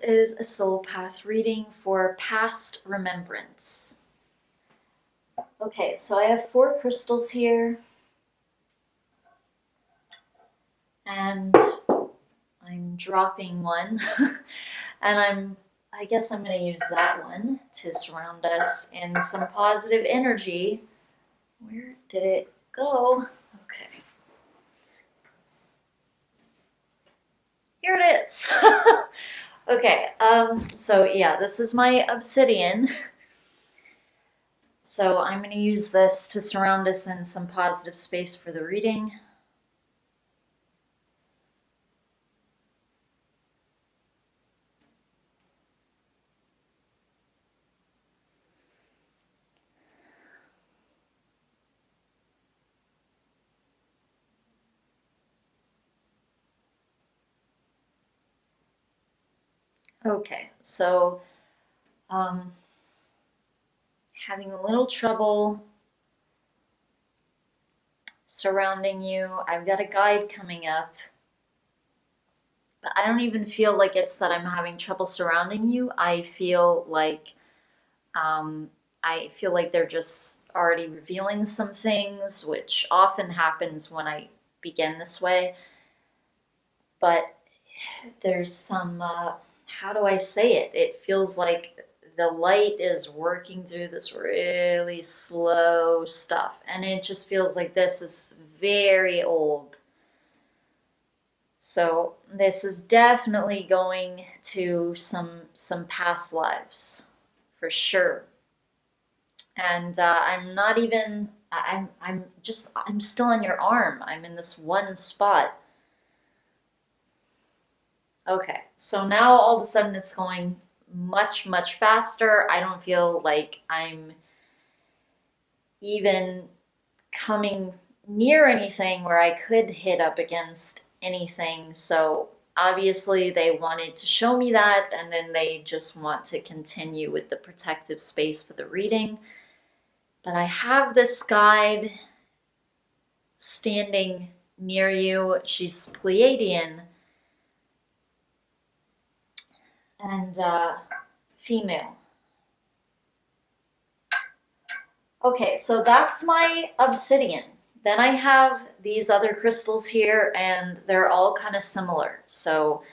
is a soul path reading for past remembrance. Okay, so I have 4 crystals here, and I'm dropping one, and I guess I'm going to use that one to surround us in some positive energy. Where did it go? Okay. Here it is. Okay, so yeah, this is my obsidian. So I'm going to use this to surround us in some positive space for the reading. Okay, so having a little trouble surrounding you. I've got a guide coming up, but I don't even feel like it's that I'm having trouble surrounding you. I feel like they're just already revealing some things, which often happens when I begin this way. But there's some, how do I say it? It feels like the light is working through this really slow stuff, and it just feels like this is very old. So this is definitely going to some past lives, for sure. And I'm not even, I'm still on your arm. I'm in this one spot. Okay, so now all of a sudden it's going much faster. I don't feel like I'm even coming near anything where I could hit up against anything. So obviously they wanted to show me that, and then they just want to continue with the protective space for the reading. But I have this guide standing near you. She's Pleiadian and female. Okay, so that's my obsidian. Then I have these other crystals here, and they're all kind of similar. So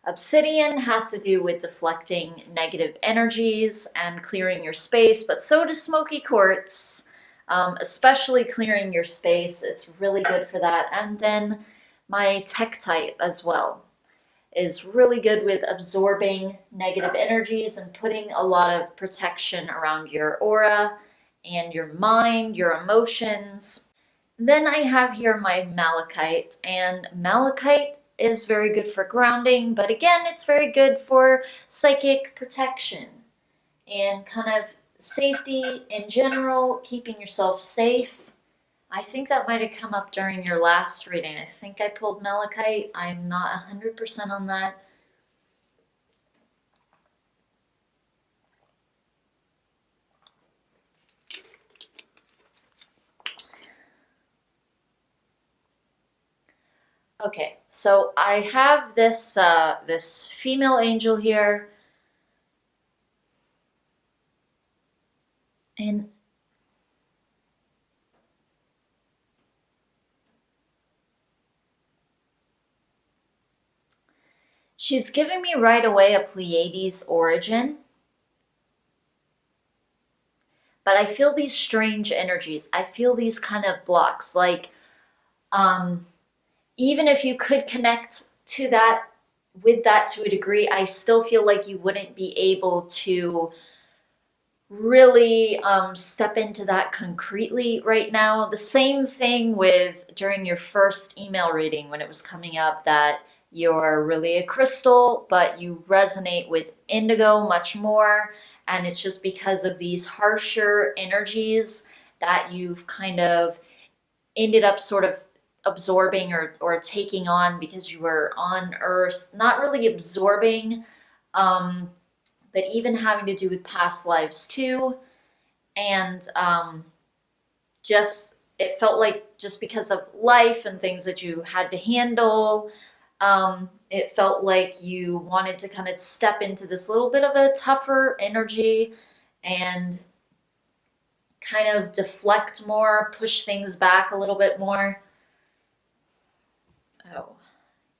obsidian has to do with deflecting negative energies and clearing your space, but so does smoky quartz, especially clearing your space. It's really good for that. And then my tektite as well is really good with absorbing negative energies and putting a lot of protection around your aura and your mind, your emotions. Then I have here my malachite, and malachite is very good for grounding, but again, it's very good for psychic protection and kind of safety in general, keeping yourself safe. I think that might have come up during your last reading. I think I pulled malachite. I'm not 100% on that. Okay, so I have this female angel here, and she's giving me right away a Pleiades origin, but I feel these strange energies. I feel these kind of blocks, like um, even if you could connect to that with that to a degree, I still feel like you wouldn't be able to really step into that concretely right now. The same thing with during your first email reading when it was coming up that you're really a crystal, but you resonate with indigo much more. And it's just because of these harsher energies that you've kind of ended up sort of absorbing or taking on because you were on Earth, not really absorbing, but even having to do with past lives too. And just, it felt like just because of life and things that you had to handle, It felt like you wanted to kind of step into this little bit of a tougher energy and kind of deflect more, push things back a little bit more. Oh,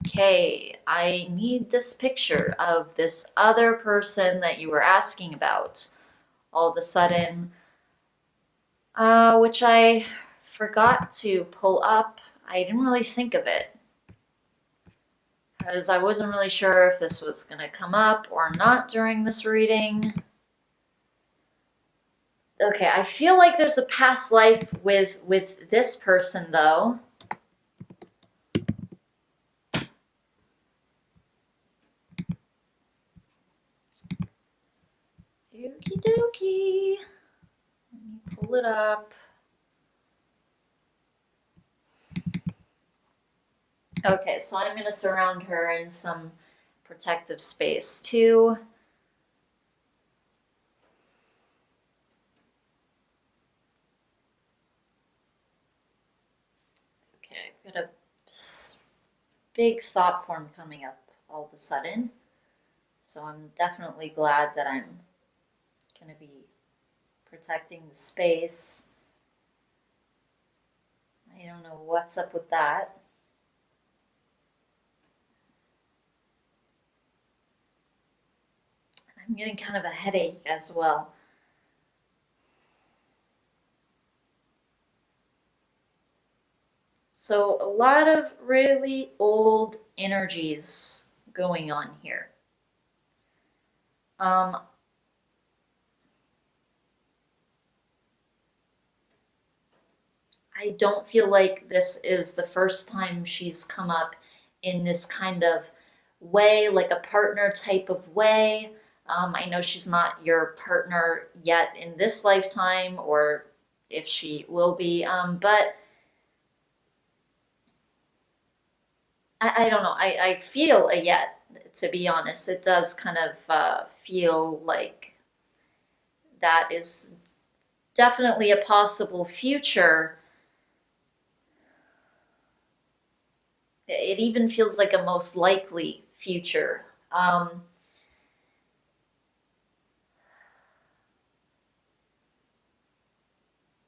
okay. I need this picture of this other person that you were asking about all of a sudden, which I forgot to pull up. I didn't really think of it because I wasn't really sure if this was going to come up or not during this reading. Okay, I feel like there's a past life with this person though. Okie dokie. Let me pull it up. Okay, so I'm going to surround her in some protective space too. Okay, I've got a big thought form coming up all of a sudden. So I'm definitely glad that I'm going to be protecting the space. I don't know what's up with that. I'm getting kind of a headache as well. So a lot of really old energies going on here. Um, I don't feel like this is the first time she's come up in this kind of way, like a partner type of way. I know she's not your partner yet in this lifetime, or if she will be, but I don't know. I feel a yet, to be honest. It does kind of feel like that is definitely a possible future. It even feels like a most likely future.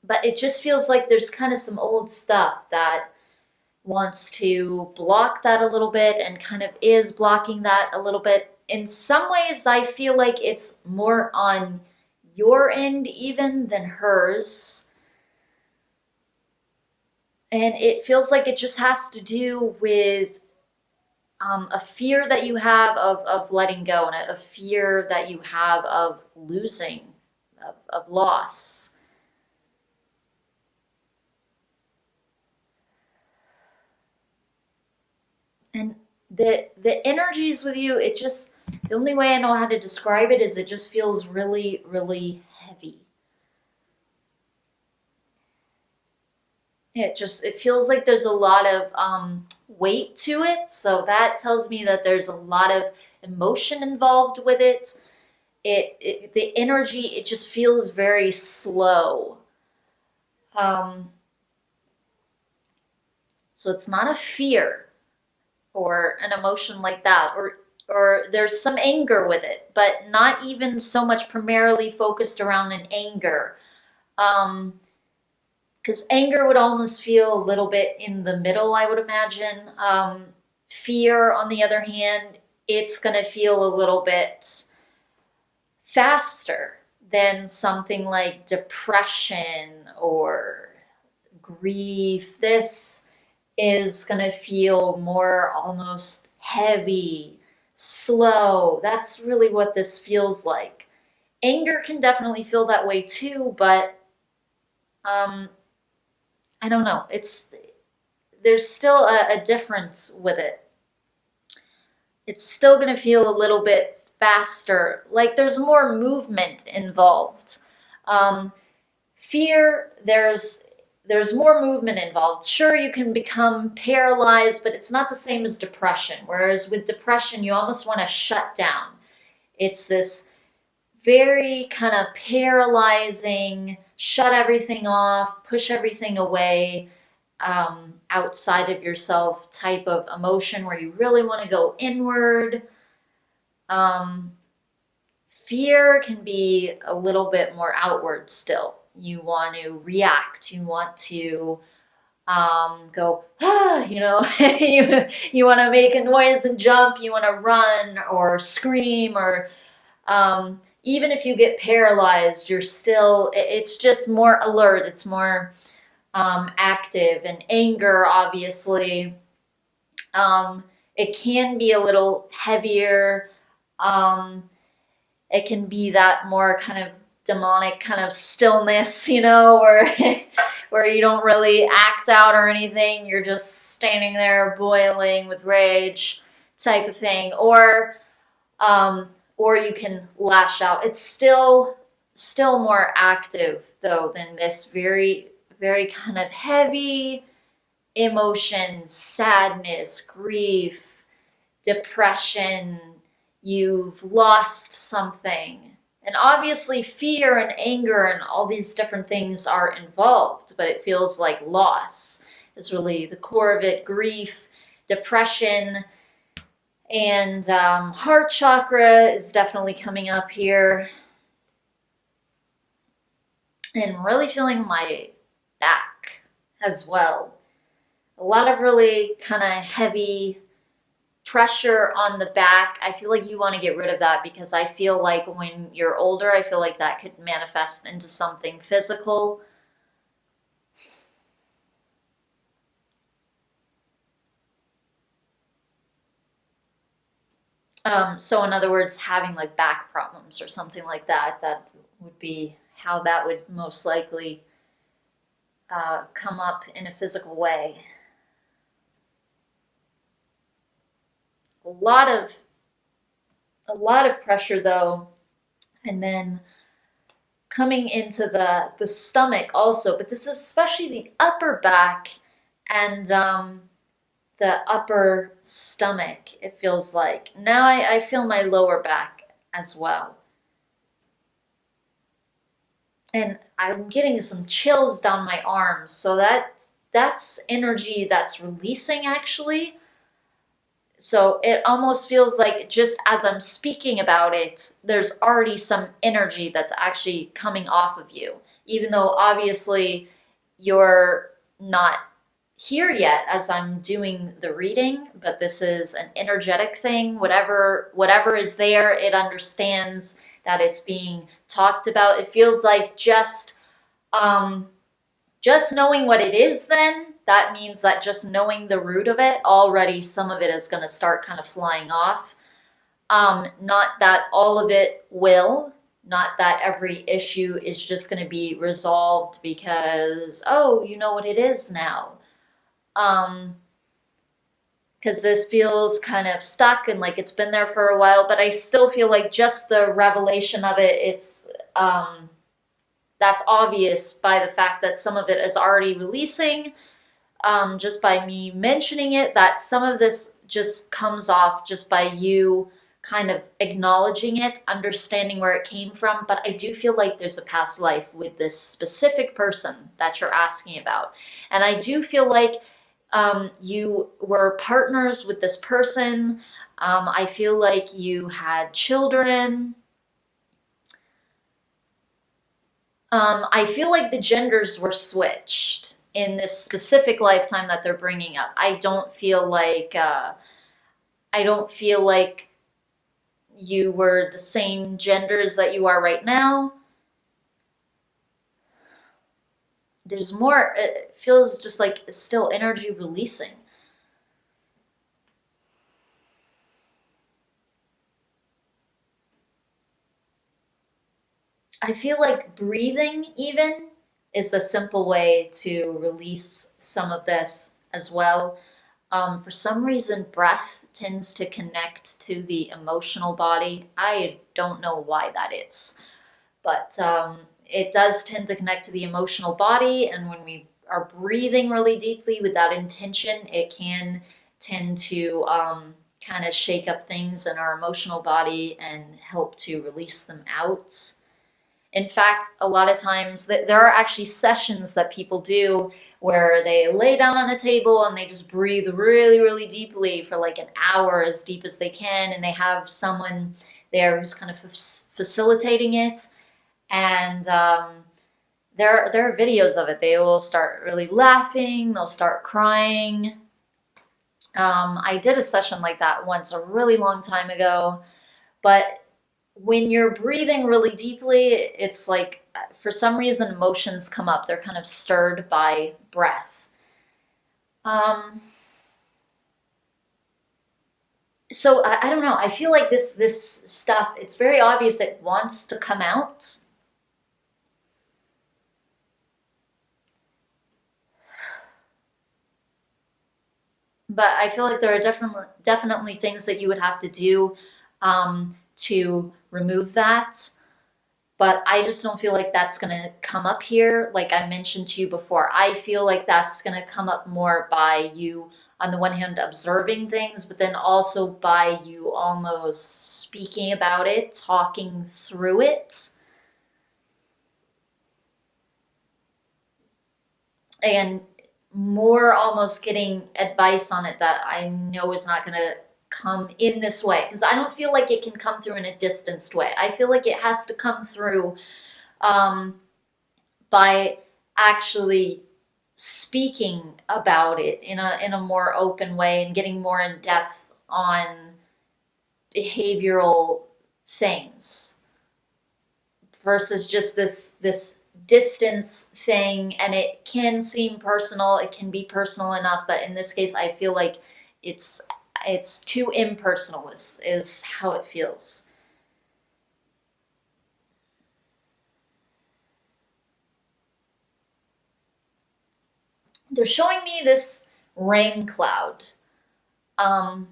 But it just feels like there's kind of some old stuff that wants to block that a little bit and kind of is blocking that a little bit. In some ways, I feel like it's more on your end even than hers. And it feels like it just has to do with a fear that you have of letting go and a fear that you have of losing, of loss. And the energies with you, it just, the only way I know how to describe it is it just feels really, really heavy. It feels like there's a lot of weight to it. So that tells me that there's a lot of emotion involved with it. The energy, it just feels very slow. Um, so it's not a fear or an emotion like that, or there's some anger with it, but not even so much primarily focused around an anger. Because anger would almost feel a little bit in the middle, I would imagine. Fear, on the other hand, it's going to feel a little bit faster than something like depression or grief. This is going to feel more almost heavy, slow. That's really what this feels like. Anger can definitely feel that way too, but um, I don't know. There's still a difference with it. It's still going to feel a little bit faster, like there's more movement involved. Um, Fear, there's more movement involved. Sure, you can become paralyzed, but it's not the same as depression. Whereas with depression, you almost want to shut down. It's this very kind of paralyzing, shut everything off, push everything away. outside of yourself type of emotion where you really want to go inward. Um, Fear can be a little bit more outward still. You want to react. You want to go, ah, you want to make a noise and jump. You want to run or scream or even if you get paralyzed, you're still, it's just more alert. It's more active. And anger, obviously, um, it can be a little heavier. Um, it can be that more kind of demonic kind of stillness, where where you don't really act out or anything. You're just standing there boiling with rage type of thing. Or you can lash out. It's still more active though than this very, very kind of heavy emotions, sadness, grief, depression, you've lost something. And obviously, fear and anger and all these different things are involved, but it feels like loss is really the core of it. Grief, depression, and heart chakra is definitely coming up here. And really feeling my back as well. A lot of really kind of heavy pressure on the back. I feel like you want to get rid of that because I feel like when you're older, I feel like that could manifest into something physical. So in other words, having like back problems or something like that, that would be how that would most likely come up in a physical way. A lot of pressure though, and then coming into the stomach also, but this is especially the upper back and the upper stomach, it feels like. Now I feel my lower back as well. And I'm getting some chills down my arms, so that's energy that's releasing actually. So it almost feels like just as I'm speaking about it, there's already some energy that's actually coming off of you, even though obviously you're not here yet as I'm doing the reading, but this is an energetic thing. Whatever is there, it understands that it's being talked about. It feels like um, just knowing what it is, then that means that just knowing the root of it, already some of it is going to start kind of flying off. Not that all of it will, not that every issue is just going to be resolved because, oh, you know what it is now. Um, because this feels kind of stuck and like it's been there for a while, but I still feel like just the revelation of it, that's obvious by the fact that some of it is already releasing, just by me mentioning it, that some of this just comes off just by you kind of acknowledging it, understanding where it came from. But I do feel like there's a past life with this specific person that you're asking about. And I do feel like you were partners with this person. I feel like you had children. I feel like the genders were switched in this specific lifetime that they're bringing up. I don't feel like you were the same genders that you are right now. There's more. It feels just like it's still energy releasing. I feel like breathing even is a simple way to release some of this as well. For some reason, breath tends to connect to the emotional body. I don't know why that is, but it does tend to connect to the emotional body. And when we are breathing really deeply with that intention, it can tend to kind of shake up things in our emotional body and help to release them out. In fact, a lot of times there are actually sessions that people do where they lay down on a table and they just breathe really, really deeply for like an hour, as deep as they can, and they have someone there who's kind of facilitating it. And there are videos of it. They will start really laughing, they'll start crying. I did a session like that once a really long time ago, but when you're breathing really deeply, it's like for some reason emotions come up. They're kind of stirred by breath. Um, so I don't know. I feel like this stuff, it's very obvious it wants to come out. But I feel like there are definitely things that you would have to do to remove that. But I just don't feel like that's going to come up here. Like I mentioned to you before, I feel like that's going to come up more by you, on the one hand, observing things, but then also by you almost speaking about it, talking through it, and more almost getting advice on it that I know is not going to come in this way. Because I don't feel like it can come through in a distanced way. I feel like it has to come through um, by actually speaking about it in a more open way and getting more in depth on behavioral things versus just this distance thing. And it can seem personal, it can be personal enough, but in this case I feel like it's it's too impersonal is how it feels. They're showing me this rain cloud. Um,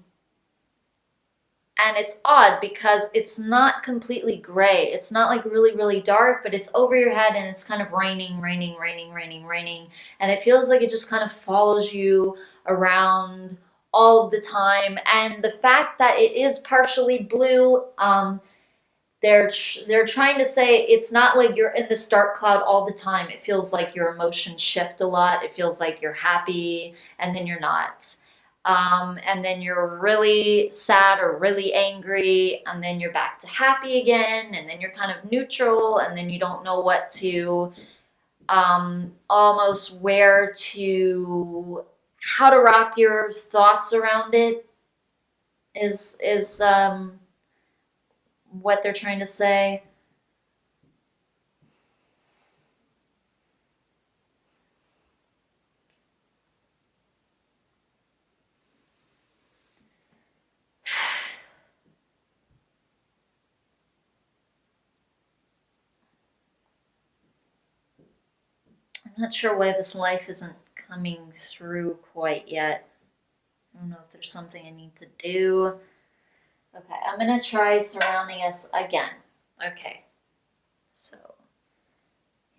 and it's odd because it's not completely gray. It's not like really, really dark, but it's over your head and it's kind of raining, raining, raining, raining, raining. And it feels like it just kind of follows you around all of the time. And the fact that it is partially blue, they're trying to say it's not like you're in this dark cloud all the time. It feels like your emotions shift a lot. It feels like you're happy and then you're not. And then you're really sad or really angry, and then you're back to happy again, and then you're kind of neutral, and then you don't know what to, almost where to, how to wrap your thoughts around it is what they're trying to say. I'm not sure why this life isn't coming through quite yet. I don't know if there's something I need to do. Okay, I'm gonna try surrounding us again. Okay, so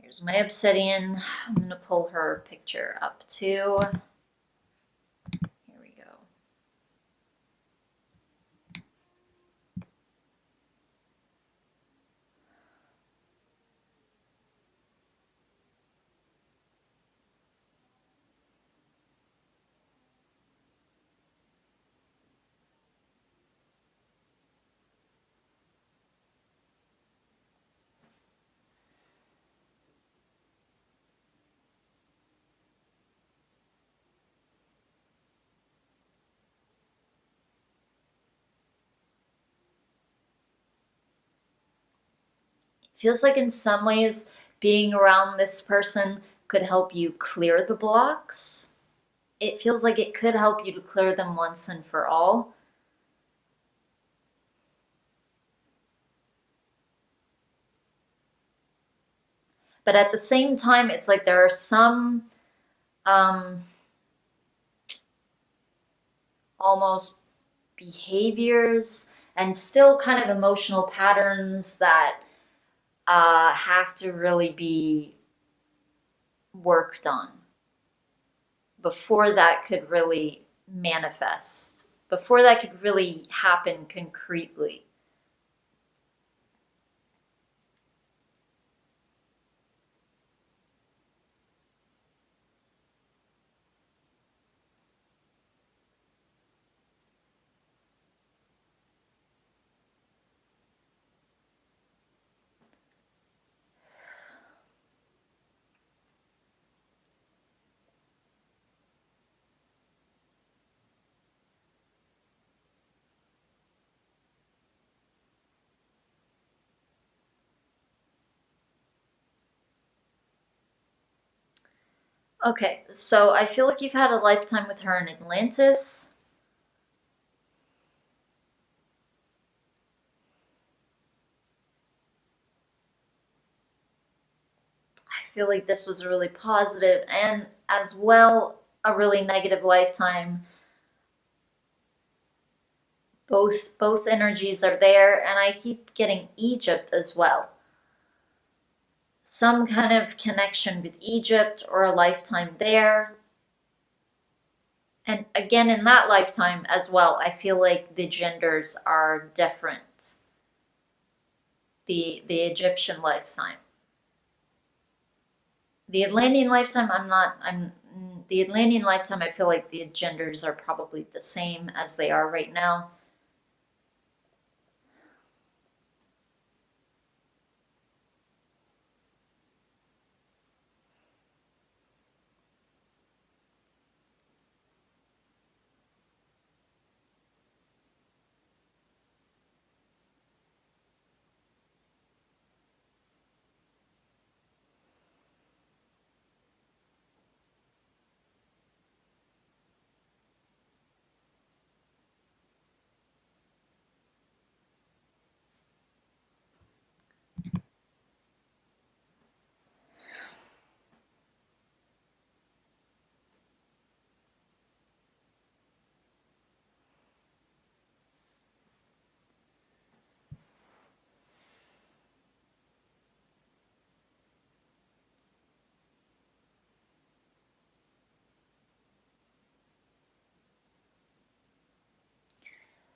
here's my obsidian. I'm gonna pull her picture up too. Here we go. Feels like in some ways being around this person could help you clear the blocks. It feels like it could help you to clear them once and for all. But at the same time, it's like there are some um, almost behaviors and still kind of emotional patterns that have to really be worked on before that could really manifest, before that could really happen concretely. Okay, so I feel like you've had a lifetime with her in Atlantis. I feel like this was really positive and as well a really negative lifetime. Both energies are there, and I keep getting Egypt as well. Some kind of connection with Egypt or a lifetime there. And again, in that lifetime as well, I feel like the genders are different. The Egyptian lifetime. The Atlantean lifetime, the Atlantean lifetime, I feel like the genders are probably the same as they are right now.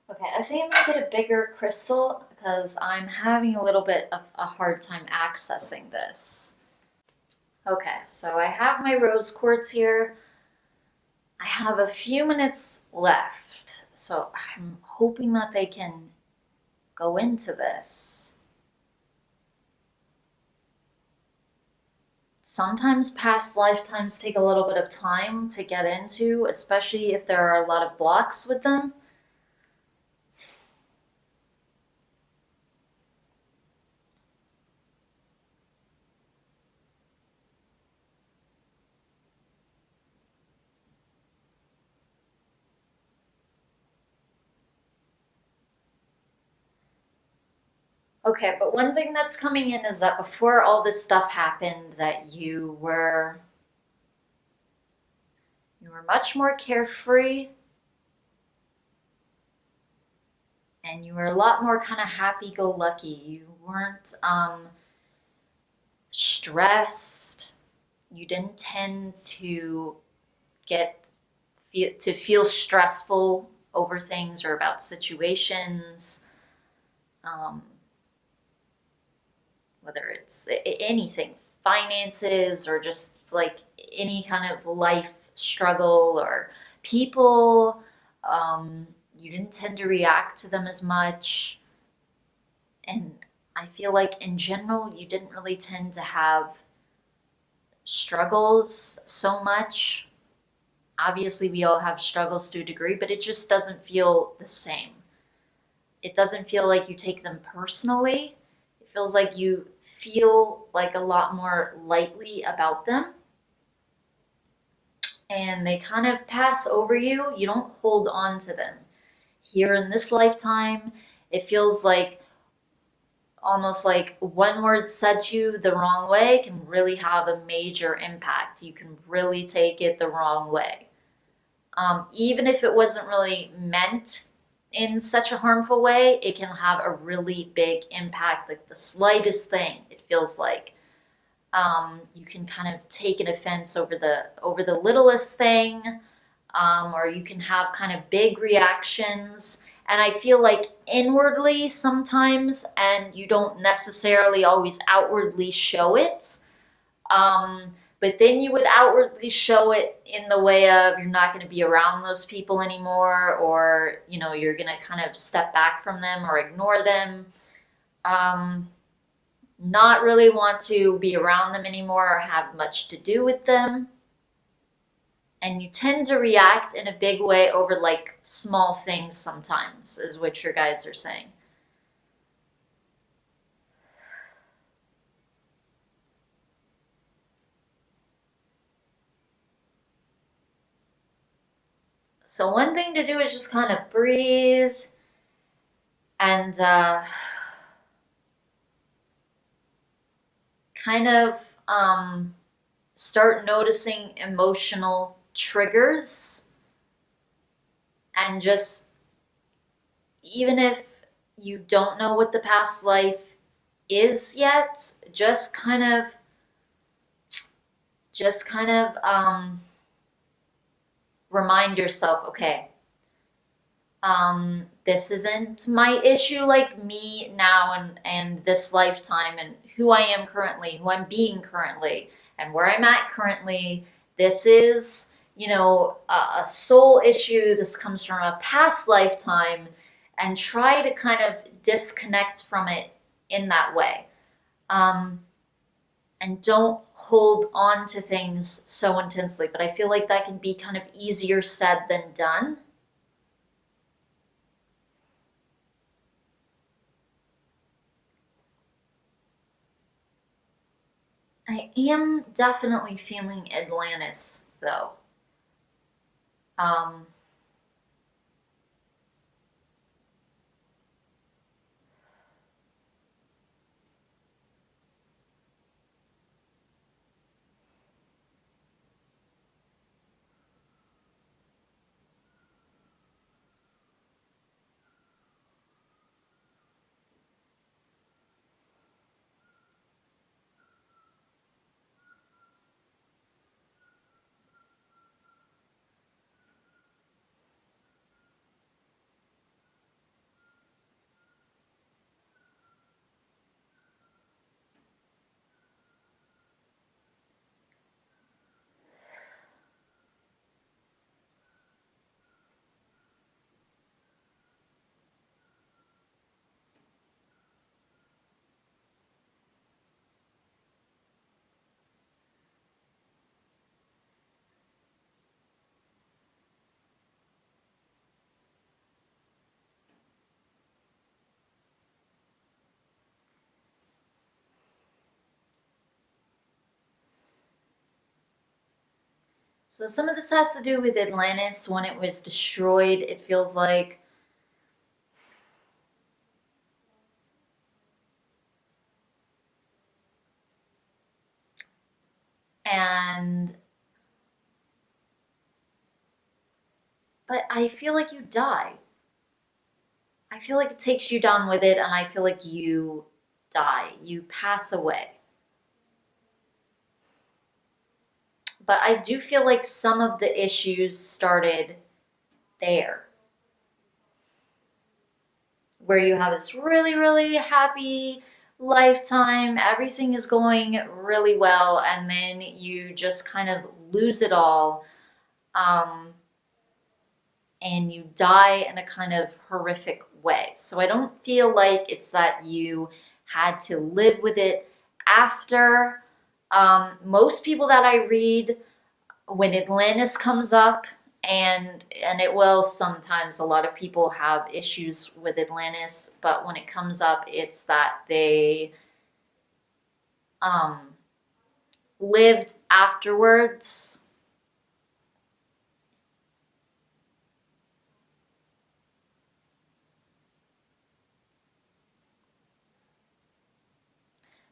Okay, I think I'm gonna get a bigger crystal because I'm having a little bit of a hard time accessing this. Okay, so I have my rose quartz here. I have a few minutes left, so I'm hoping that they can go into this. Sometimes past lifetimes take a little bit of time to get into, especially if there are a lot of blocks with them. Okay, but one thing that's coming in is that before all this stuff happened, that you were much more carefree and you were a lot more kind of happy-go-lucky. You weren't stressed. You didn't tend to get to feel stressful over things or about situations, um, whether it's anything, finances or just like any kind of life struggle or people. You didn't tend to react to them as much. And I feel like in general, you didn't really tend to have struggles so much. Obviously, we all have struggles to a degree, but it just doesn't feel the same. It doesn't feel like you take them personally. It feels like you feel like a lot more lightly about them and they kind of pass over you. You don't hold on to them. Here in this lifetime, it feels like almost like one word said to you the wrong way can really have a major impact. You can really take it the wrong way. Even if it wasn't really meant in such a harmful way, it can have a really big impact. Like the slightest thing, it feels like you can kind of take an offense over the littlest thing, or you can have kind of big reactions. And I feel like inwardly sometimes, and you don't necessarily always outwardly show it. But then you would outwardly show it in the way of you're not going to be around those people anymore, or you're going to kind of step back from them or ignore them, um, not really want to be around them anymore or have much to do with them. And you tend to react in a big way over like small things sometimes, is what your guides are saying. So one thing to do is just kind of breathe and kind of start noticing emotional triggers, and just, even if you don't know what the past life is yet, just kind of remind yourself, okay, this isn't my issue, like me now and this lifetime and who I am currently, who I'm being currently, and where I'm at currently. This is, a soul issue. This comes from a past lifetime, and try to kind of disconnect from it in that way. Um, and don't hold on to things so intensely. But I feel like that can be kind of easier said than done. I am definitely feeling Atlantis, though. Um, so some of this has to do with Atlantis when it was destroyed, it feels like. And, but I feel like you die. I feel like it takes you down with it, and I feel like you die. You pass away. But I do feel like some of the issues started there, where you have this really, really happy lifetime, everything is going really well, and then you just kind of lose it all, um, and you die in a kind of horrific way. So I don't feel like it's that you had to live with it after. Most people that I read, when Atlantis comes up, and it will sometimes, a lot of people have issues with Atlantis, but when it comes up, it's that they um, lived afterwards.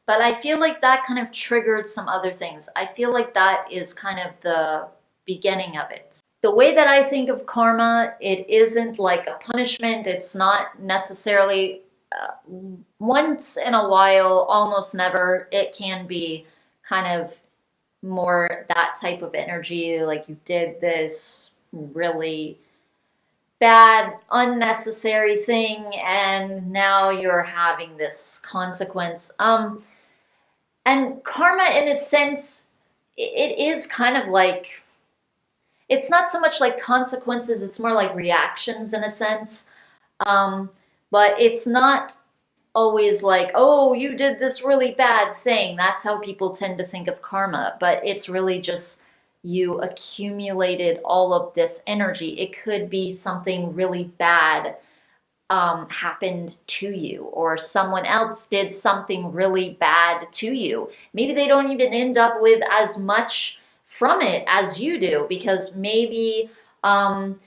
But I feel like that kind of triggered some other things. I feel like that is kind of the beginning of it. The way that I think of karma, it isn't like a punishment. It's not necessarily uh, once in a while, almost never. It can be kind of more that type of energy, like you did this really bad, unnecessary thing, and now you're having this consequence. And karma, in a sense, it is kind of like, it's not so much like consequences, it's more like reactions in a sense. Um, but it's not always like, oh, you did this really bad thing. That's how people tend to think of karma. But it's really just you accumulated all of this energy. It could be something really bad happened to you, or someone else did something really bad to you. Maybe they don't even end up with as much from it as you do, because maybe um,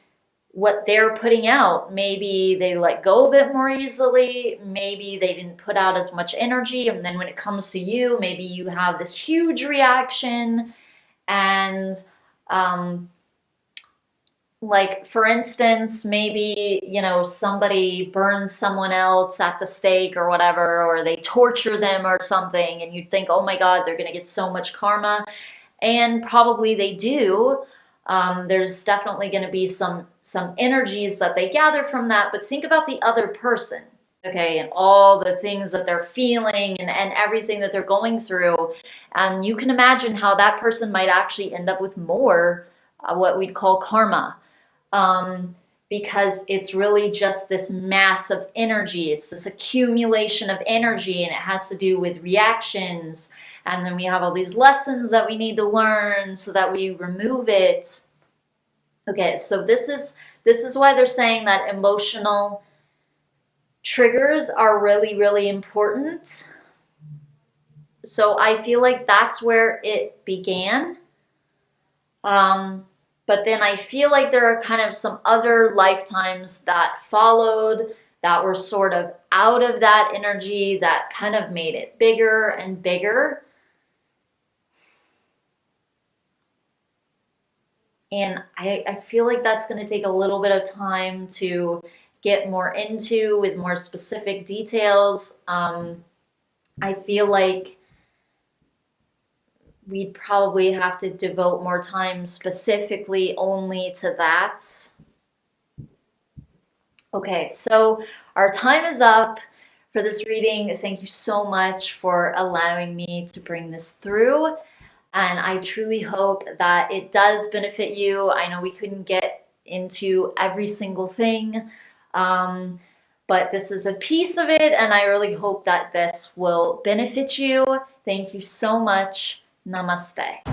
what they're putting out. Maybe they let go of it more easily. Maybe they didn't put out as much energy. And then when it comes to you, maybe you have this huge reaction. And um, like, for instance, maybe, you know, somebody burns someone else at the stake or whatever, or they torture them or something, and you think, oh my God, they're going to get so much karma. And probably they do. There's definitely going to be some energies that they gather from that, but think about the other person, okay, and all the things that they're feeling and everything that they're going through. And you can imagine how that person might actually end up with more what we'd call karma, um, because it's really just this mass of energy. It's this accumulation of energy, and it has to do with reactions. And then we have all these lessons that we need to learn so that we remove it. Okay, so this is why they're saying that emotional triggers are really, really important. So I feel like that's where it began. But then I feel like there are kind of some other lifetimes that followed that were sort of out of that energy that kind of made it bigger and bigger. And I feel like that's going to take a little bit of time to get more into with more specific details. I feel like we'd probably have to devote more time specifically only to that. Okay, so our time is up for this reading. Thank you so much for allowing me to bring this through. And I truly hope that it does benefit you. I know we couldn't get into every single thing, but this is a piece of it, and I really hope that this will benefit you. Thank you so much. Namaste.